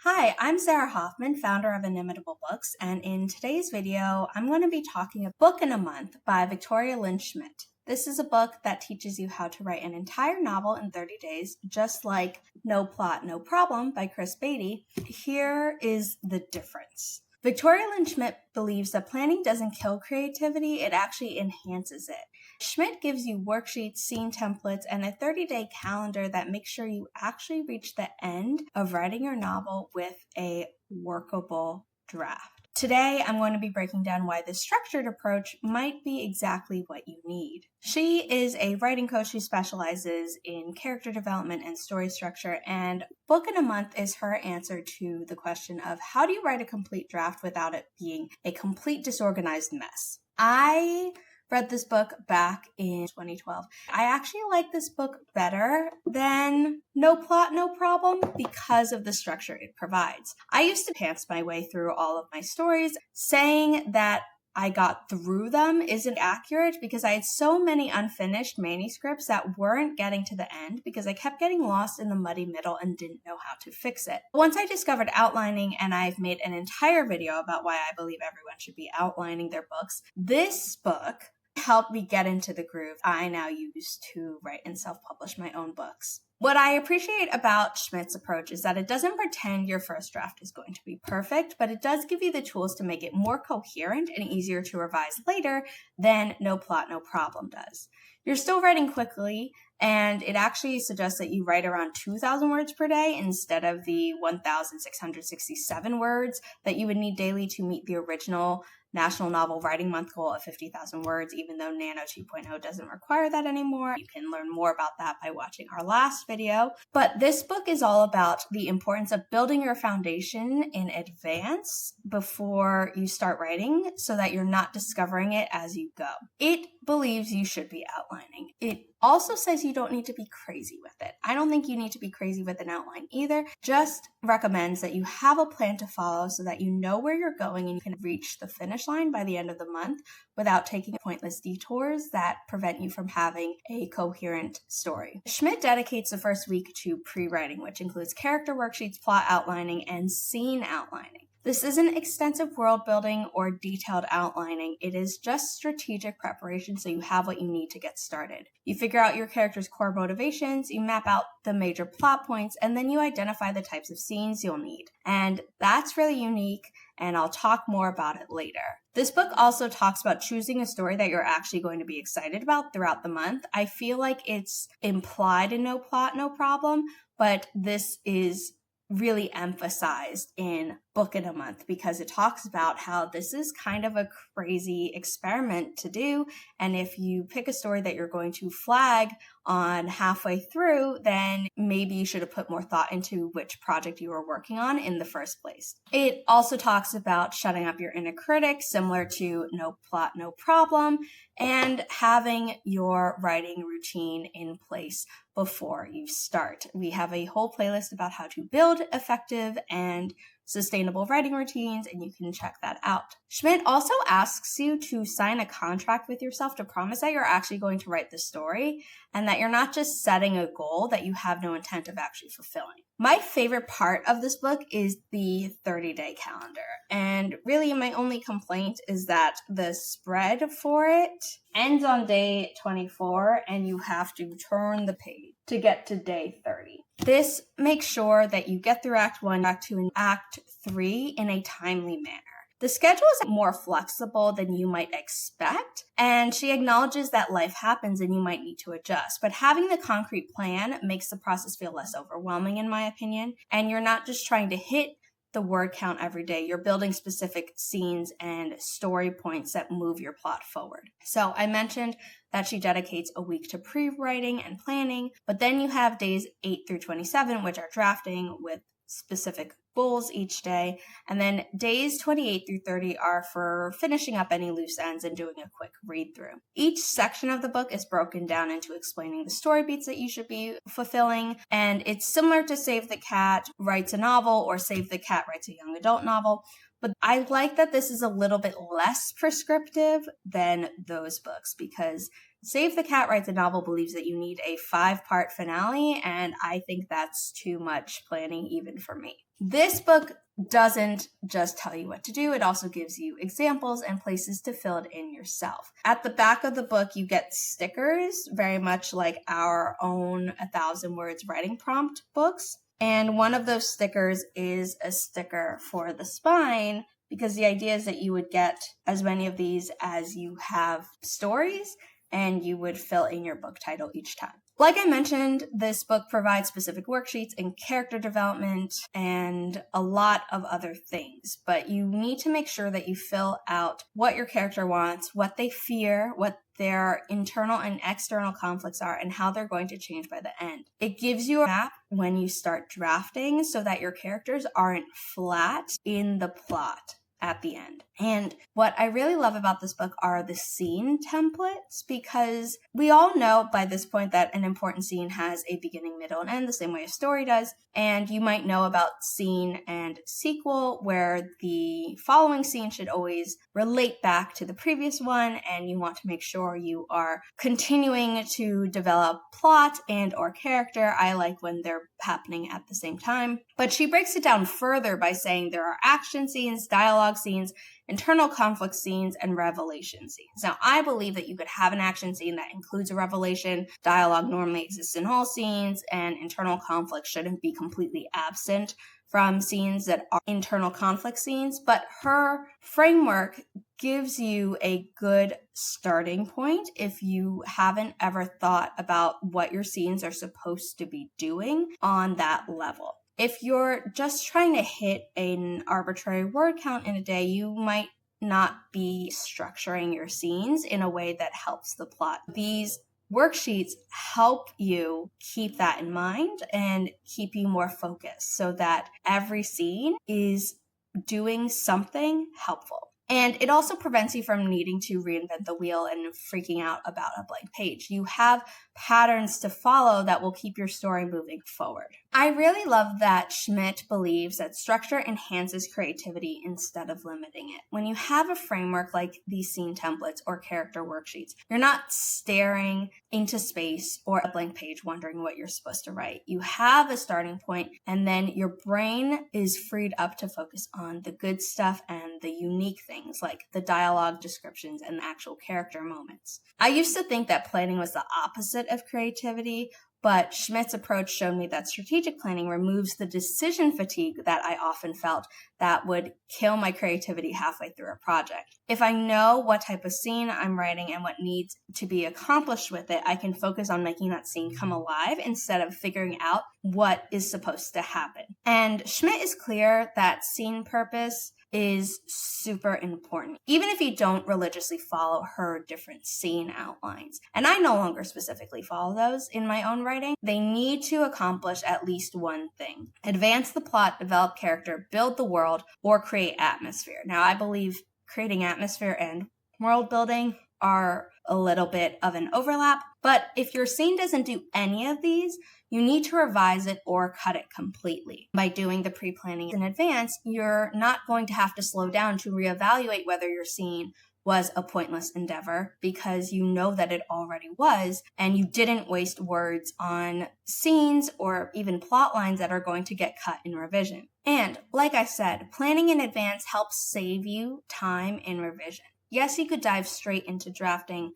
Hi, I'm Sarah Hoffman, founder of Inimitable Books, and in today's video, I'm going to be talking a book in a month by Lynn Schmidt. This is a book that teaches you how to write an entire novel in 30 days, just like No Plot, No Problem by Chris Beatty. Here is the difference. Lynn Schmidt believes that planning doesn't kill creativity, it actually enhances it. Schmidt gives you worksheets, scene templates, and a 30-day calendar that makes sure you actually reach the end of writing your novel with a workable draft. Today, I'm going to be breaking down why this structured approach might be exactly what you need. She is a writing coach who specializes in character development and story structure, and Book in a Month is her answer to the question of how do you write a complete draft without it being a complete disorganized mess. I read this book back in 2012. I actually like this book better than No Plot, No Problem because of the structure it provides. I used to pants my way through all of my stories. Saying that I got through them isn't accurate because I had so many unfinished manuscripts that weren't getting to the end because I kept getting lost in the muddy middle and didn't know how to fix it. Once I discovered outlining, and I've made an entire video about why I believe everyone should be outlining their books, this book helped me get into the groove I now use to write and self-publish my own books. What I appreciate about Schmidt's approach is that it doesn't pretend your first draft is going to be perfect, but it does give you the tools to make it more coherent and easier to revise later than No Plot, No Problem does. You're still writing quickly, and it actually suggests that you write around 2,000 words per day instead of the 1,667 words that you would need daily to meet the original National Novel Writing Month goal of 50,000 words, even though Nano 2.0 doesn't require that anymore. You can learn more about that by watching our last video. But this book is all about the importance of building your foundation in advance before you start writing so that you're not discovering it as you go. It believes you should be outlining. It also says you don't need to be crazy with it. I don't think you need to be crazy with an outline either. Just recommends that you have a plan to follow so that you know where you're going and you can reach the finish line by the end of the month without taking pointless detours that prevent you from having a coherent story. Schmidt dedicates the first week to pre-writing, which includes character worksheets, plot outlining, and scene outlining. This isn't extensive world building or detailed outlining. It is just strategic preparation so you have what you need to get started. You figure out your character's core motivations, you map out the major plot points, and then you identify the types of scenes you'll need. And that's really unique, and I'll talk more about it later. This book also talks about choosing a story that you're actually going to be excited about throughout the month. I feel like it's implied in No Plot, No Problem, but this is really emphasized in Book in a Month because it talks about how this is kind of a crazy experiment to do, and if you pick a story that you're going to flag on halfway through, then maybe you should have put more thought into which project you were working on in the first place. It also talks about shutting up your inner critic, similar to No Plot, No Problem, and having your writing routine in place before you start. We have a whole playlist about how to build effective and sustainable writing routines, and you can check that out. Schmidt also asks you to sign a contract with yourself to promise that you're actually going to write the story and that you're not just setting a goal that you have no intent of actually fulfilling. My favorite part of this book is the 30-day calendar, and really my only complaint is that the spread for it ends on day 24 and you have to turn the page to get to day 30. This makes sure that you get through Act 1, Act 2, and Act 3 in a timely manner. The schedule is more flexible than you might expect, and she acknowledges that life happens and you might need to adjust. But having the concrete plan makes the process feel less overwhelming, in my opinion, and you're not just trying to hit the word count every day. You're building specific scenes and story points that move your plot forward. So I mentioned that she dedicates a week to pre-writing and planning, but then you have days 8 through 27, which are drafting with specific goals each day, and then days 28 through 30 are for finishing up any loose ends and doing a quick read through. Each section of the book is broken down into explaining the story beats that you should be fulfilling, and it's similar to Save the Cat Writes a Novel or Save the Cat Writes a Young Adult Novel, but I like that this is a little bit less prescriptive than those books because Save the Cat writes a novel believes that you need a 5-part finale, and I think that's too much planning even for me. This book doesn't just tell you what to do, it also gives you examples and places to fill it in yourself. At the back of the book, you get stickers, very much like our own 1,000 Words writing prompt books. And one of those stickers is a sticker for the spine, because the idea is that you would get as many of these as you have stories, and you would fill in your book title each time. Like I mentioned, this book provides specific worksheets and character development and a lot of other things, but you need to make sure that you fill out what your character wants, what they fear, what their internal and external conflicts are, and how they're going to change by the end. It gives you a map when you start drafting so that your characters aren't flat in the plot at the end. And what I really love about this book are the scene templates, because we all know by this point that an important scene has a beginning, middle, and end, the same way a story does. And you might know about scene and sequel, where the following scene should always relate back to the previous one, and you want to make sure you are continuing to develop plot and or character. I like when they're happening at the same time. But she breaks it down further by saying there are action scenes, dialogue scenes, internal conflict scenes, and revelation scenes. Now, I believe that you could have an action scene that includes a revelation. Dialogue normally exists in all scenes, and internal conflict shouldn't be completely absent from scenes that are internal conflict scenes. But her framework gives you a good starting point if you haven't ever thought about what your scenes are supposed to be doing on that level. If you're just trying to hit an arbitrary word count in a day, you might not be structuring your scenes in a way that helps the plot. These worksheets help you keep that in mind and keep you more focused so that every scene is doing something helpful. And it also prevents you from needing to reinvent the wheel and freaking out about a blank page. You have patterns to follow that will keep your story moving forward. I really love that Schmidt believes that structure enhances creativity instead of limiting it. When you have a framework like these scene templates or character worksheets, you're not staring into space or a blank page wondering what you're supposed to write. You have a starting point, and then your brain is freed up to focus on the good stuff and the unique things like the dialogue descriptions and the actual character moments. I used to think that planning was the opposite of creativity, but Schmidt's approach showed me that strategic planning removes the decision fatigue that I often felt that would kill my creativity halfway through a project. If I know what type of scene I'm writing and what needs to be accomplished with it, I can focus on making that scene come alive instead of figuring out what is supposed to happen. And Schmidt is clear that scene purpose is super important, even if you don't religiously follow her different scene outlines. And I no longer specifically follow those in my own writing. They need to accomplish at least one thing: advance the plot, develop character, build the world, or create atmosphere. Now, I believe creating atmosphere and world building are a little bit of an overlap, but if your scene doesn't do any of these, you need to revise it or cut it completely. By doing the pre-planning in advance, you're not going to have to slow down to reevaluate whether your scene was a pointless endeavor, because you know that it already was, and you didn't waste words on scenes or even plot lines that are going to get cut in revision. And like I said, planning in advance helps save you time in revision. Yes, you could dive straight into drafting,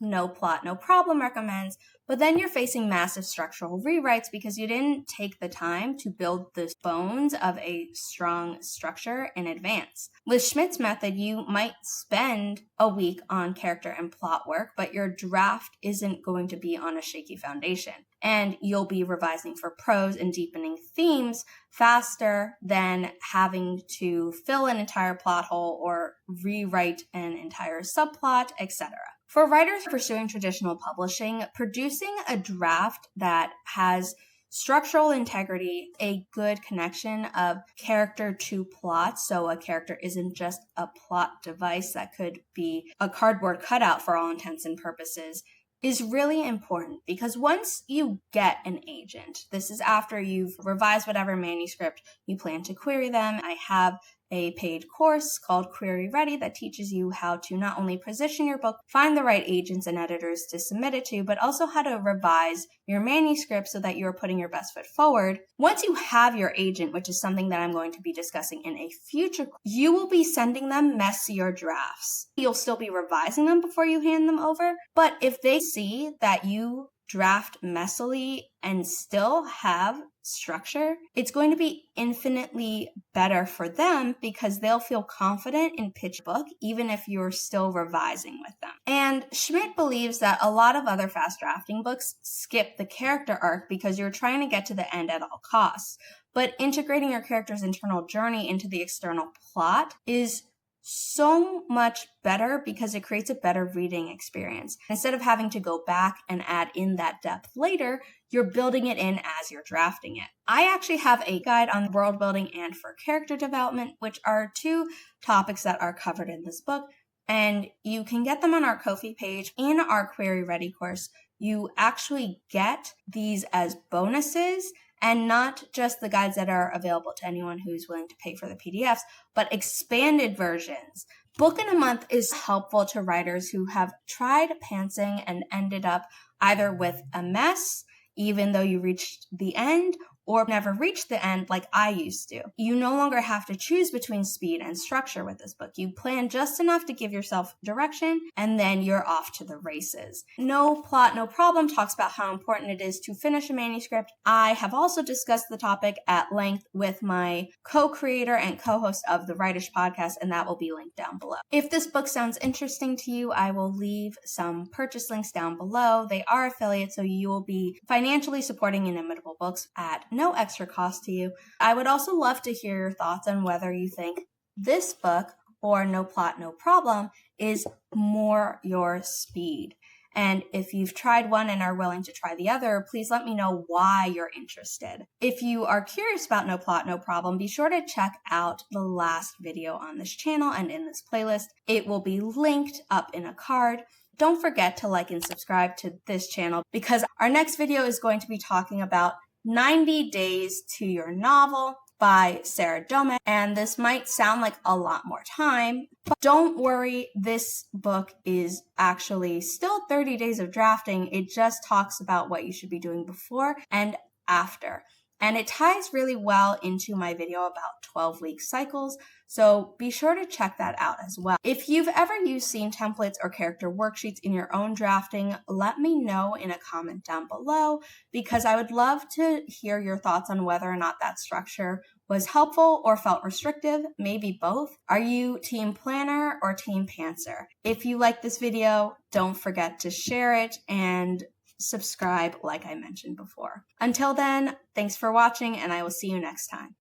no plot, no problem recommends, but then you're facing massive structural rewrites because you didn't take the time to build the bones of a strong structure in advance. With Schmidt's method, you might spend a week on character and plot work, but your draft isn't going to be on a shaky foundation. And you'll be revising for prose and deepening themes faster than having to fill an entire plot hole or rewrite an entire subplot, etc. For writers pursuing traditional publishing, producing a draft that has structural integrity, a good connection of character to plot, so a character isn't just a plot device that could be a cardboard cutout for all intents and purposes, is really important, because once you get an agent, this is after you've revised whatever manuscript, you plan to query them. I have a paid course called Query Ready that teaches you how to not only position your book, find the right agents and editors to submit it to, but also how to revise your manuscript so that you're putting your best foot forward. Once you have your agent, which is something that I'm going to be discussing in a future, you will be sending them messier drafts. You'll still be revising them before you hand them over, but if they see that you draft messily and still have structure, it's going to be infinitely better for them because they'll feel confident in pitch book even if you're still revising with them. And Schmidt believes that a lot of other fast drafting books skip the character arc because you're trying to get to the end at all costs. But integrating your character's internal journey into the external plot is so much better because it creates a better reading experience. Instead of having to go back and add in that depth later, you're building it in as you're drafting it. I actually have a guide on world building and for character development, which are two topics that are covered in this book, and you can get them on our Ko-fi page. In our Query Ready course, you actually get these as bonuses, and not just the guides that are available to anyone who's willing to pay for the PDFs, but expanded versions. Book in a month is helpful to writers who have tried pantsing and ended up either with a mess, even though you reached the end, or never reached the end like I used to. You no longer have to choose between speed and structure with this book. You plan just enough to give yourself direction, and then you're off to the races. No Plot, No Problem talks about how important it is to finish a manuscript. I have also discussed the topic at length with my co-creator and co-host of the Writish podcast, and that will be linked down below. If this book sounds interesting to you, I will leave some purchase links down below. They are affiliates, so you will be financially supporting Inimitable Books at no extra cost to you. I would also love to hear your thoughts on whether you think this book or No Plot, No Problem is more your speed. And if you've tried one and are willing to try the other, please let me know why you're interested. If you are curious about No Plot, No Problem, be sure to check out the last video on this channel and in this playlist. It will be linked up in a card. Don't forget to like and subscribe to this channel because our next video is going to be talking about 90 Days to Your Novel by Sarah Domet, and this might sound like a lot more time, but don't worry, this book is actually still 30 days of drafting. It just talks about what you should be doing before and after. And it ties really well into my video about 12-week cycles, so be sure to check that out as well. If you've ever used scene templates or character worksheets in your own drafting, let me know in a comment down below because I would love to hear your thoughts on whether or not that structure was helpful or felt restrictive, maybe both. Are you team planner or team pantser? If you like this video, don't forget to share it and subscribe like I mentioned before. Until then, thanks for watching and I will see you next time.